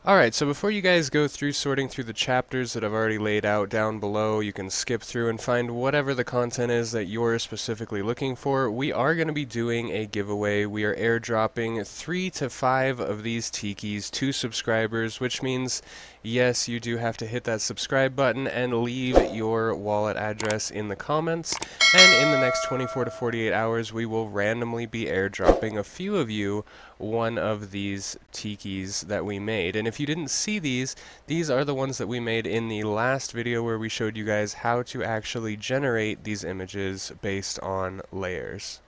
Alright, so before you guys go through sorting through the chapters that I've already laid out down below, you can skip through and find whatever the content is that you're specifically looking for. We are going to be doing a giveaway. We are airdropping 3 to 5 of these tikis to subscribers, which means, yes, you do have to hit that subscribe button and leave your wallet address in the comments. And in the next 24 to 48 hours, we will randomly be airdropping a few of you one of these tikis that we made. And if you didn't see these are the ones that we made in the last video where we showed you guys how to actually generate these images based on layers.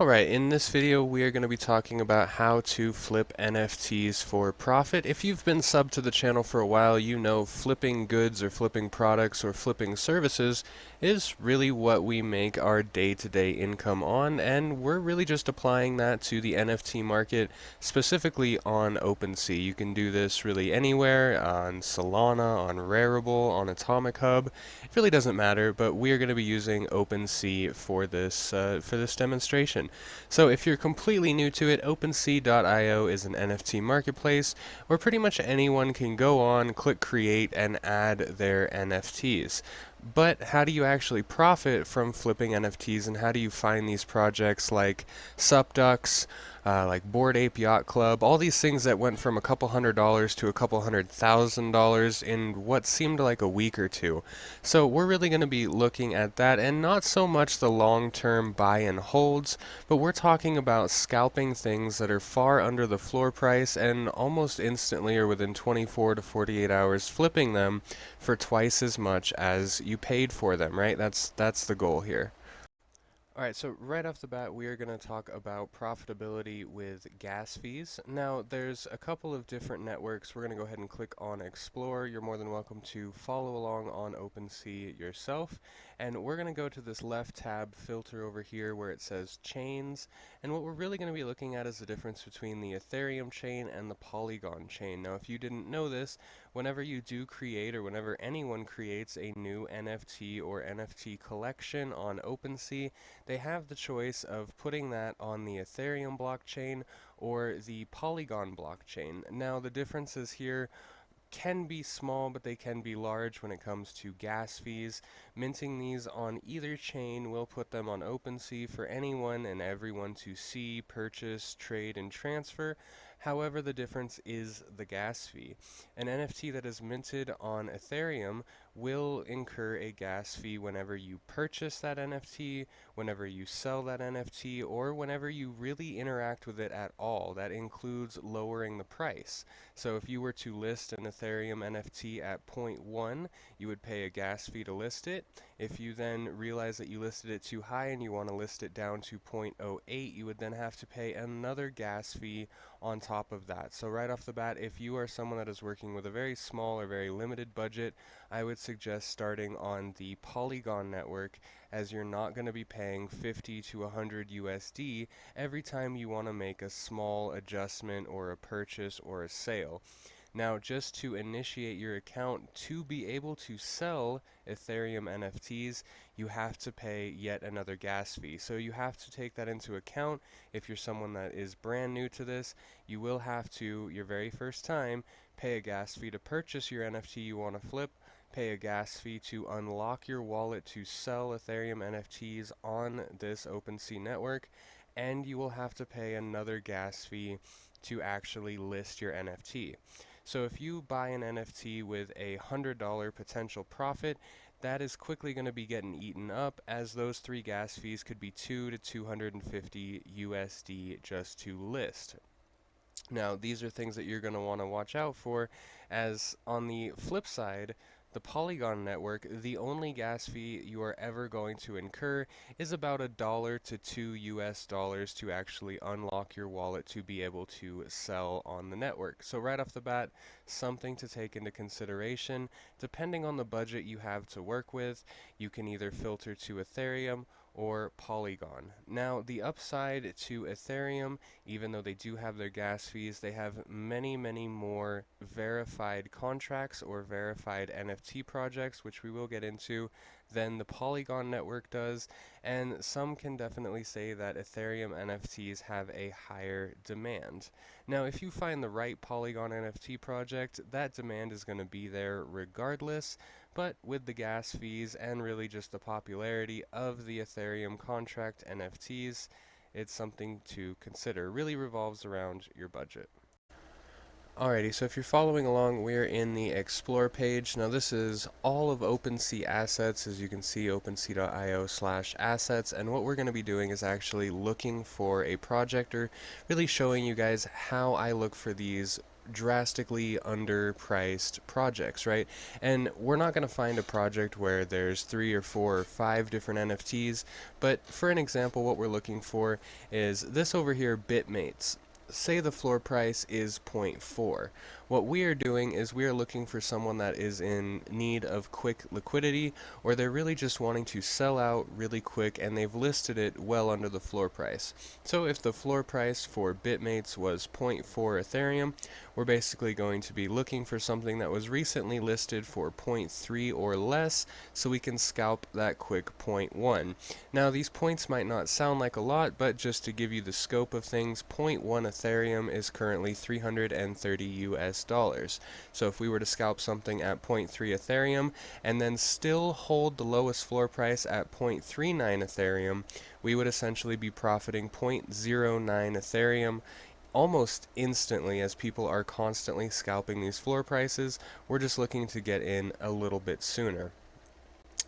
Alright, in this video we are going to be talking about how to flip NFTs for profit. If you've been subbed to the channel for a while, you know flipping goods or flipping products or flipping services is really what we make our day-to-day income on, and we're really just applying that to the NFT market, specifically on OpenSea. You can do this really anywhere, on Solana, on Rarible, on Atomic Hub. It really doesn't matter, but we are going to be using OpenSea for this demonstration. So if you're completely new to it, OpenSea.io is an NFT marketplace where pretty much anyone can go on, click create, and add their NFTs. But how do you actually profit from flipping NFTs, and how do you find these projects like SupDucks, like Bored Ape Yacht Club, all these things that went from a couple $100s to a couple $100,000 in what seemed like a week or two? So we're really going to be looking at that, and not so much the long-term buy and holds, but we're talking about scalping things that are far under the floor price and almost instantly or within 24 to 48 hours flipping them for twice as much as you paid for them, right? That's the goal here. Alright, so right off the bat, we are going to talk about profitability with gas fees. Now, there's a couple of different networks. We're going to go ahead and click on Explore. You're more than welcome to follow along on OpenSea yourself. And we're going to go to this left tab filter over here where it says chains. And what we're really going to be looking at is the difference between the Ethereum chain and the Polygon chain. Now, if you didn't know this, whenever you do create, or whenever anyone creates a new NFT or NFT collection on OpenSea, they have the choice of putting that on the Ethereum blockchain or the Polygon blockchain. Now, the differences here can be small, but they can be large when it comes to gas fees. Minting these on either chain will put them on OpenSea for anyone and everyone to see, purchase, trade, and transfer. However, the difference is the gas fee. An NFT that is minted on Ethereum will incur a gas fee whenever you purchase that NFT, whenever you sell that NFT, or whenever you really interact with it at all. That includes lowering the price. So if you were to list an Ethereum NFT at 0.1, you would pay a gas fee to list it. If you then realize that you listed it too high and you want to list it down to 0.08, you would then have to pay another gas fee on top of that. So right off the bat, if you are someone that is working with a very small or very limited budget, I would suggest starting on the Polygon network, as you're not going to be paying 50 to 100 USD every time you want to make a small adjustment or a purchase or a sale. Now, just to initiate your account to be able to sell Ethereum NFTs, you have to pay yet another gas fee. So you have to take that into account. If you're someone that is brand new to this, you will have to, your very first time, pay a gas fee to purchase your NFT you want to flip, pay a gas fee to unlock your wallet to sell Ethereum NFTs on this OpenSea network, and you will have to pay another gas fee to actually list your NFT. So if you buy an NFT with a $100 potential profit, that is quickly going to be getting eaten up, as those 3 gas fees could be 2 to 250 USD just to list. Now, these are things that you're going to want to watch out for, as on the flip side, the Polygon network, the only gas fee you are ever going to incur is about $1 to $2 to actually unlock your wallet to be able to sell on the network. So right off the bat, something to take into consideration. Depending on the budget you have to work with, you can either filter to Ethereum or Polygon. Now, the upside to Ethereum, even though they do have their gas fees, they have many, many more verified contracts or verified NFT projects, which we will get into, than the Polygon network does, and some can definitely say that Ethereum NFTs have a higher demand. Now, if you find the right Polygon NFT project, that demand is going to be there regardless, but with the gas fees and really just the popularity of the Ethereum contract NFTs, it's something to consider. It really revolves around your budget. Alrighty, so if you're following along, we're in the Explore page. Now this is all of OpenSea assets, as you can see, opensea.io/assets, and what we're going to be doing is actually looking for a project, or really showing you guys how I look for these drastically underpriced projects, right? And we're not going to find a project where there's 3 or 4 or 5 different NFTs, but for an example, what we're looking for is this over here, Bitmates. Say the floor price is 0.4. What we are doing is we are looking for someone that is in need of quick liquidity, or they're really just wanting to sell out really quick and they've listed it well under the floor price. So if the floor price for Bitmates was 0.4 Ethereum, we're basically going to be looking for something that was recently listed for 0.3 or less, so we can scalp that quick 0.1. Now these points might not sound like a lot, but just to give you the scope of things, 0.1 Ethereum is currently $330 US. So if we were to scalp something at 0.3 Ethereum and then still hold the lowest floor price at 0.39 Ethereum, we would essentially be profiting 0.09 Ethereum almost instantly, as people are constantly scalping these floor prices. We're just looking to get in a little bit sooner.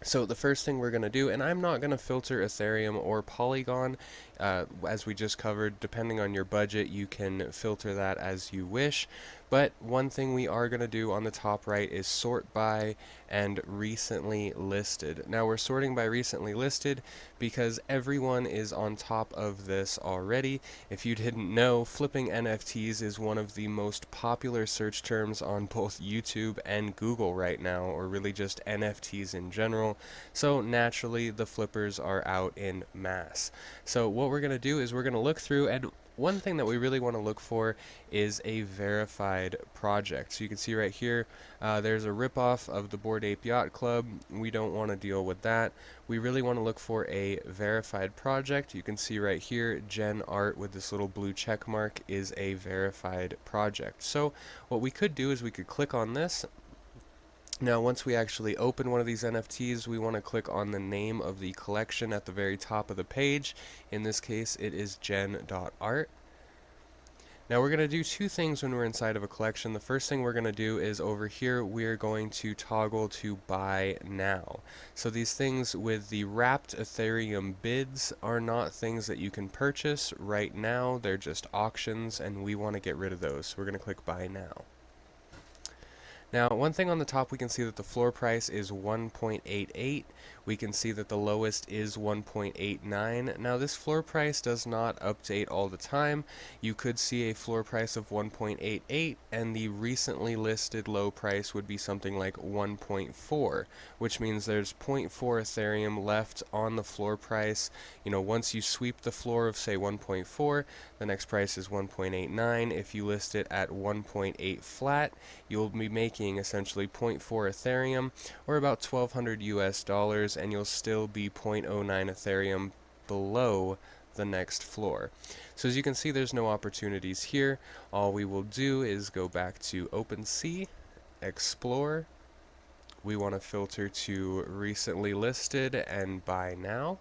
So the first thing we're going to do, and I'm not going to filter Ethereum or Polygon, as we just covered. Depending on your budget, you can filter that as you wish. But one thing we are going to do on the top right is sort by and recently listed. Now we're sorting by recently listed because everyone is on top of this already. If you didn't know, flipping NFTs is one of the most popular search terms on both YouTube and Google right now, or really just NFTs in general. So naturally, the flippers are out in mass. So what we're going to do is we're going to look through, and one thing that we really want to look for is a verified project. So you can see right here, there's a ripoff of the Bored Ape Yacht Club. We don't want to deal with that. We really want to look for a verified project. You can see right here, Gen Art with this little blue check mark is a verified project. So what we could do is we could click on this. Now, once we actually open one of these NFTs, we want to click on the name of the collection at the very top of the page. In this case, it is gen.art. Now we're going to do two things when we're inside of a collection. The first thing we're going to do is over here, we're going to toggle to buy now. So these things with the wrapped Ethereum bids are not things that you can purchase right now. They're just auctions, and we want to get rid of those. So we're going to click buy now. Now, one thing on the top, we can see that the floor price is 1.88. We can see that the lowest is 1.89. Now, this floor price does not update all the time. You could see a floor price of 1.88, and the recently listed low price would be something like 1.4, which means there's 0.4 Ethereum left on the floor price. You know, once you sweep the floor of, say, 1.4, the next price is 1.89. If you list it at 1.8 flat, you'll be making essentially 0.4 Ethereum, or about $1,200 US, and you'll still be 0.09 Ethereum below the next floor. So as you can see, there's no opportunities here. All we will do is go back to OpenSea, Explore. We want to filter to recently listed and buy now.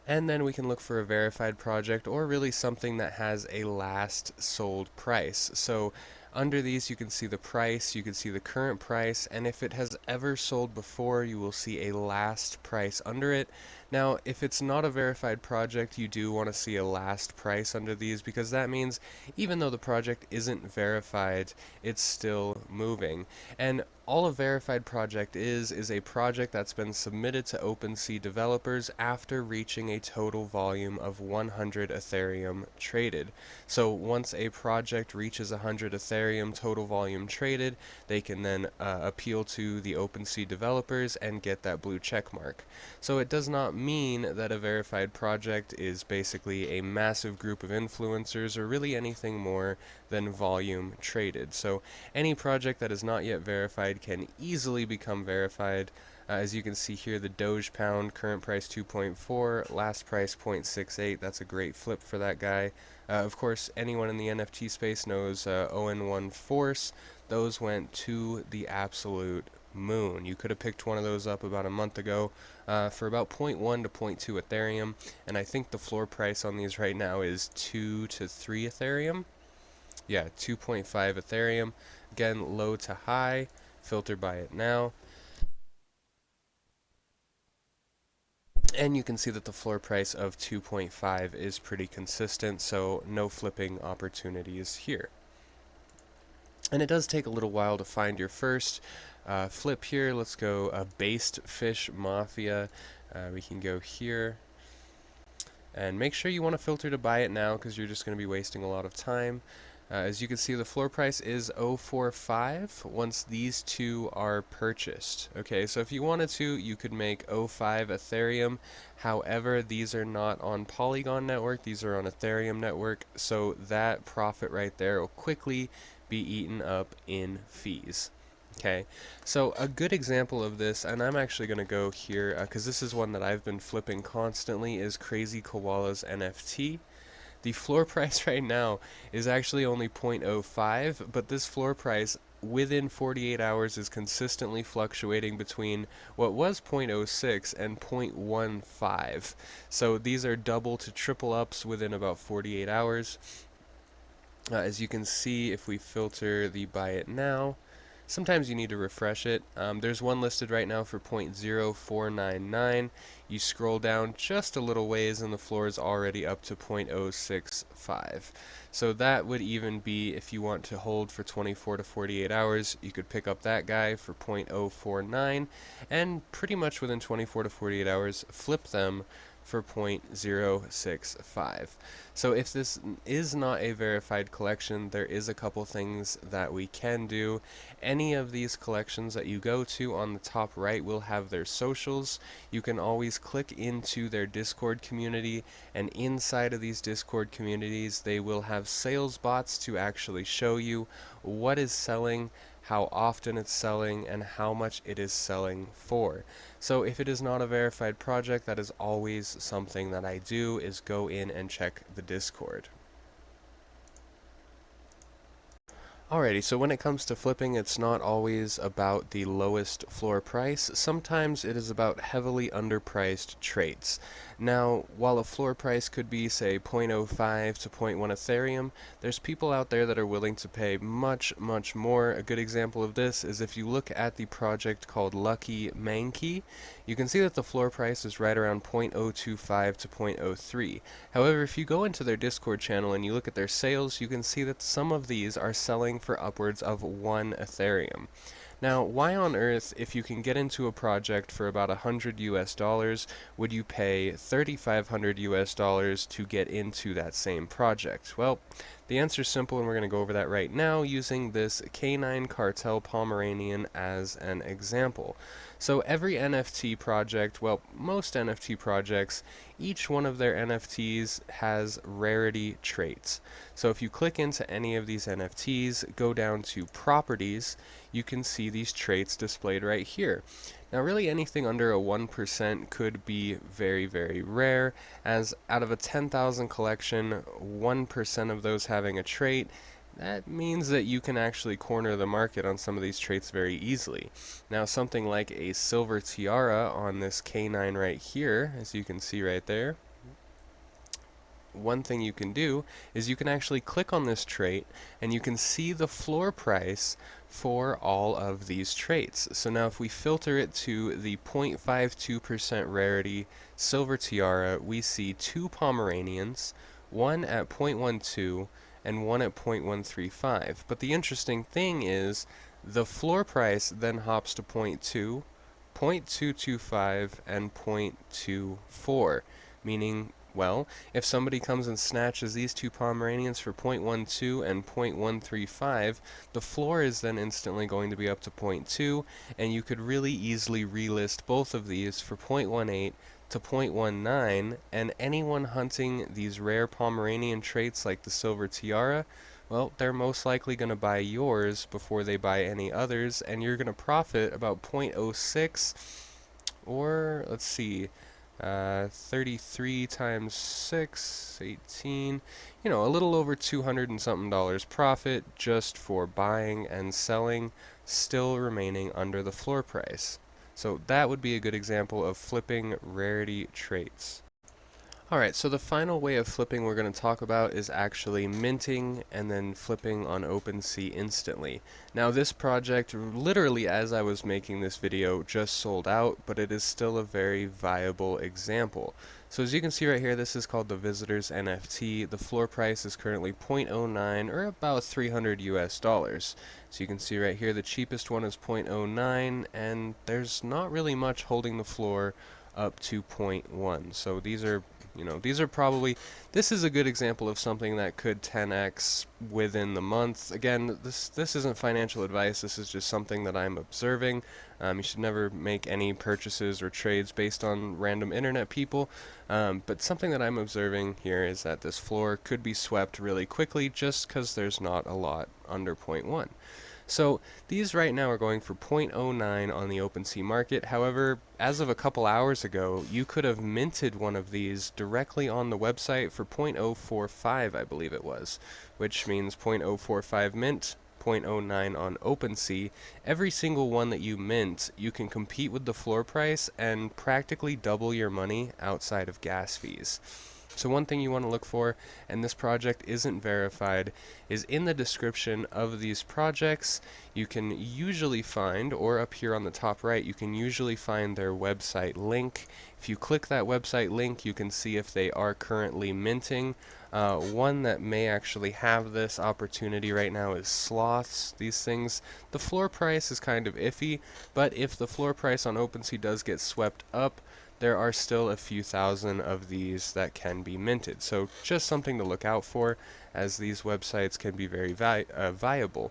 And then we can look for a verified project, or really something that has a last sold price. So under these, you can see the price, you can see the current price, and if it has ever sold before, you will see a last price under it. Now, if it's not a verified project, you do want to see a last price under these, because that means even though the project isn't verified, it's still moving. And all a verified project is a project that's been submitted to OpenSea developers after reaching a total volume of 100 Ethereum traded. So once a project reaches 100 Ethereum total volume traded, they can then appeal to the OpenSea developers and get that blue check mark. So it does not mean that a verified project is basically a massive group of influencers or really anything more than volume traded. So any project that is not yet verified can easily become verified. As you can see here, the Doge Pound, current price 2.4, last price 0.68. That's a great flip for that guy. Of course, anyone in the NFT space knows ON1 Force. Those went to the absolute moon. You could have picked one of those up about a month ago for about 0.1 to 0.2 Ethereum, and I think the floor price on these right now is 2 to 3 Ethereum. Yeah, 2.5 Ethereum. Again, low to high. Filter by it now. And you can see that the floor price of 2.5 is pretty consistent, so no flipping opportunities here. And it does take a little while to find your first flip here. Let's go Based Fish Mafia. We can go here. And make sure you want to filter to buy it now, because you're just going to be wasting a lot of time. As you can see, the floor price is 0.45 once these two are purchased. Okay, so if you wanted to, you could make 0.5 Ethereum. However, these are not on Polygon network, these are on Ethereum network, so that profit right there will quickly be eaten up in fees. Okay, so a good example of this, and I'm actually going to go here, because this is one that I've been flipping constantly, is Crazy Koala's NFT. The floor price right now is actually only 0.05, but this floor price within 48 hours is consistently fluctuating between what was 0.06 and 0.15. So these are double to triple ups within about 48 hours. As you can see, if we filter the buy it now, sometimes you need to refresh it. There's one listed right now for 0.0499. You scroll down just a little ways and the floor is already up to 0.065. So that would even be, if you want to hold for 24 to 48 hours, you could pick up that guy for 0.049 and pretty much within 24 to 48 hours flip them for 0.065. So if this is not a verified collection, there is a couple things that we can do. Any of these collections that you go to on the top right will have their socials. You can always click into their Discord community, and inside of these Discord communities they will have sales bots to actually show you what is selling, how often it's selling, and how much it is selling for. So if it is not a verified project, that is always something that I do, is go in and check the Discord. Alrighty, so when it comes to flipping, it's not always about the lowest floor price. Sometimes it is about heavily underpriced traits. Now, while a floor price could be, say, 0.05 to 0.1 Ethereum, there's people out there that are willing to pay much, much more. A good example of this is if you look at the project called Lucky Mankey, you can see that the floor price is right around 0.025 to 0.03. However, if you go into their Discord channel and you look at their sales, you can see that some of these are selling for upwards of 1 Ethereum. Now, why on earth, if you can get into a project for about $100 US, would you pay $3,500 to get into that same project? Well, the answer is simple, and we're going to go over that right now using this Canine Cartel Pomeranian as an example. So every NFT project, well, most NFT projects, each one of their NFTs has rarity traits. So if you click into any of these NFTs, go down to properties, you can see these traits displayed right here. Now really anything under a 1% could be very, very rare, as out of a 10,000 collection, 1% of those having a trait, that means that you can actually corner the market on some of these traits very easily. Now something like a silver tiara on this canine right here, as you can see right there, one thing you can do is you can actually click on this trait and you can see the floor price for all of these traits. So now if we filter it to the 0.52% rarity silver tiara, we see two Pomeranians, one at 0.12 and one at 0.135. But the interesting thing is the floor price then hops to 0.2, 0.225, and 0.24, meaning, well, if somebody comes and snatches these two Pomeranians for 0.12 and 0.135, the floor is then instantly going to be up to 0.2, and you could really easily relist both of these for 0.18 to 0.19, and anyone hunting these rare Pomeranian traits like the Silver Tiara, well, they're most likely going to buy yours before they buy any others, and you're going to profit about 0.06, or let's see, 33 times 6, 18, a little over 200 and something dollars profit just for buying and selling, still remaining under the floor price. So that would be a good example of flipping rarity traits. Alright, so the final way of flipping we're going to talk about is actually minting and then flipping on OpenSea instantly. Now this project, literally as I was making this video, just sold out, but it is still a very viable example. So as you can see right here, this is called the Visitors NFT. The floor price is currently 0.09 or about 300 US dollars. So you can see right here the cheapest one is 0.09, and there's not really much holding the floor up to 0.1. So these are probably, this is a good example of something that could 10x within the month. Again, this isn't financial advice, this is just something that I'm observing. You should never make any purchases or trades based on random internet people, but something that I'm observing here is that this floor could be swept really quickly just because there's not a lot under 0.1. So these right now are going for 0.09 on the OpenSea market. However, as of a couple hours ago, you could have minted one of these directly on the website for 0.045, I believe it was, which means 0.045 mint, 0.09 on OpenSea. Every single one that you mint, you can compete with the floor price and practically double your money outside of gas fees. So one thing you want to look for, and this project isn't verified, is in the description of these projects, you can usually find, or up here on the top right, you can usually find their website link. If you click that website link, you can see if they are currently minting. One that may actually have this opportunity right now is Sloths. These things, the floor price is kind of iffy, but if the floor price on OpenSea does get swept up, there are still a few thousand of these that can be minted. So just something to look out for, as these websites can be very viable.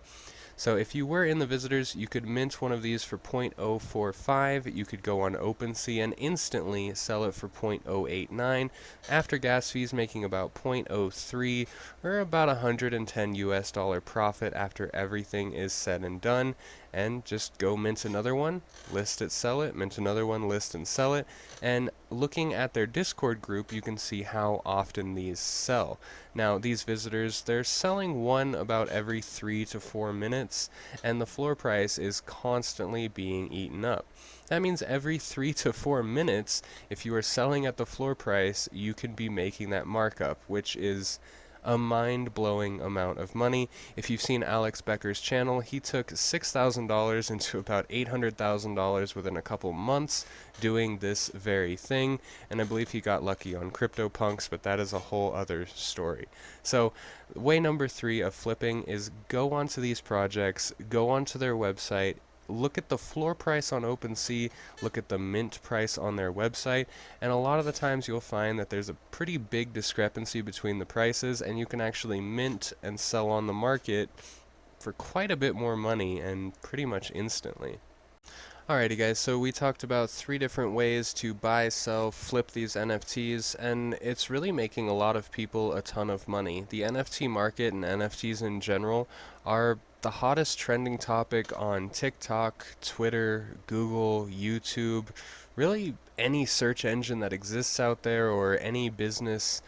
So if you were in the visitors, you could mint one of these for 0.045. You could go on OpenSea and instantly sell it for 0.089 after gas fees, making about 0.03 or about 110 US dollar profit after everything is said and done. And just go mint another one, list it, sell it, mint another one, list and sell it. And looking at their Discord group, you can see how often these sell. Now, these visitors, they're selling one about every 3 to 4 minutes, and the floor price is constantly being eaten up. That means every 3 to 4 minutes, if you are selling at the floor price, you can be making that markup, which is a mind-blowing amount of money. If you've seen Alex Becker's channel, he took $6,000 into about $800,000 within a couple months doing this very thing, and I believe he got lucky on CryptoPunks, but that is a whole other story. So way number 3 of flipping is go onto these projects, go onto their website, look at the floor price on OpenSea, look at the mint price on their website, and a lot of the times you'll find that there's a pretty big discrepancy between the prices, and you can actually mint and sell on the market for quite a bit more money and pretty much instantly. Alrighty guys, so we talked about 3 different ways to buy, sell, flip these NFTs, and it's really making a lot of people a ton of money. The NFT market and NFTs in general are the hottest trending topic on TikTok, Twitter, Google, YouTube, really any search engine that exists out there, or any business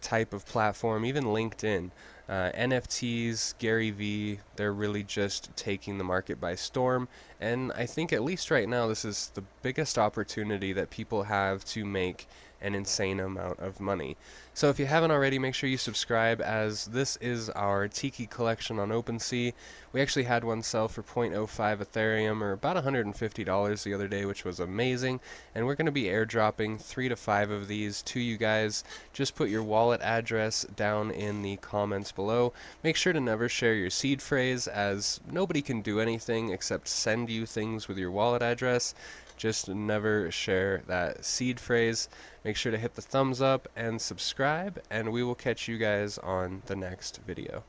type of platform, even LinkedIn. NFTs, Gary Vee, they're really just taking the market by storm, And I think at least right now this is the biggest opportunity that people have to make an insane amount of money. So if you haven't already, make sure you subscribe, as this is our Tiki collection on OpenSea. We actually had one sell for 0.05 Ethereum, or about $150 the other day, which was amazing. And we're going to be airdropping 3 to 5 of these to you guys. Just put your wallet address down in the comments below. Make sure to never share your seed phrase, as nobody can do anything except send you things with your wallet address. Just never share that seed phrase. Make sure to hit the thumbs up and subscribe, and we will catch you guys on the next video.